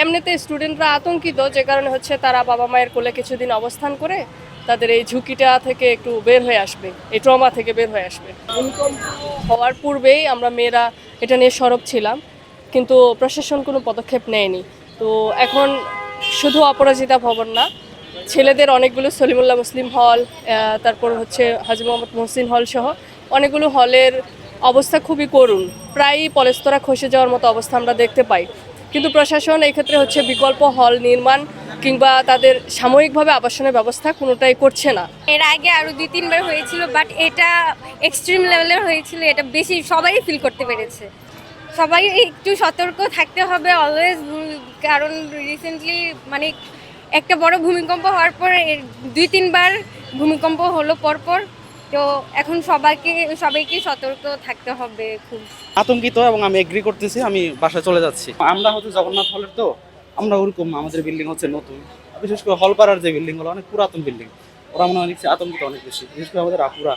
এমনিতে স্টুডেন্টরা আতঙ্কিত, যে কারণে হচ্ছে তারা বাবা মায়ের কোলে কিছুদিন অবস্থান করে তাদের এই ঝুঁকিটা থেকে একটু বের হয়ে আসবে, এই ট্রমা থেকে বের হয়ে আসবে। ভূমিকম্প হওয়ার পূর্বেই আমরা মেয়েরা এটা নিয়ে সরব ছিলাম, কিন্তু প্রশাসন কোনো পদক্ষেপ নেয়নি। তো এখন শুধু অপরাজিতা ভবন না, ছেলেদের অনেকগুলো সলিমুল্লাহ মুসলিম হল, তারপর হচ্ছে হাজী মোহাম্মদ মহসিন হল সহ অনেকগুলো হলের অবস্থা খুবই করুণ, প্রায়ই পলেস্তরা খসে যাওয়ার মতো অবস্থা আমরা দেখতে পাই। কিন্তু প্রশাসন এই ক্ষেত্রে হচ্ছে বিকল্প হল নির্মাণ কিংবা তাদের সাময়িকভাবে আবাসনের ব্যবস্থা কোনোটাই করছে না। এর আগে আরো 2-3 বার হয়েছিল, বাট এটা এক্সট্রিম লেভেলের হয়েছিল, এটা বেশি সবাই ফিল করতে পেরেছে। সবাই একটু সতর্ক থাকতে হবে অলওয়েজ, কারণ রিসেন্টলি মানে একটা বড় ভূমিকম্প হওয়ার পর 2-3 বার ভূমিকম্প হলো পরপর। তো এখন সবাইকে সতর্ক থাকতে হবে খুব। আতঙ্কিত এবং আমি এগ্রি করতেছি, আমি বাসায় চলে যাচ্ছি। আমরা হচ্ছে জগন্নাথ হলের, তো আমরা ওরকম, আমাদের বিল্ডিং হচ্ছে নতুন, বিশেষ করে হলপাড়ার যে বিল্ডিং গুলো অনেক পুরাতন বিল্ডিং, ওরা মনে হয় আতঙ্কিত অনেক বেশি, বিশেষ করে আমাদের আপুরা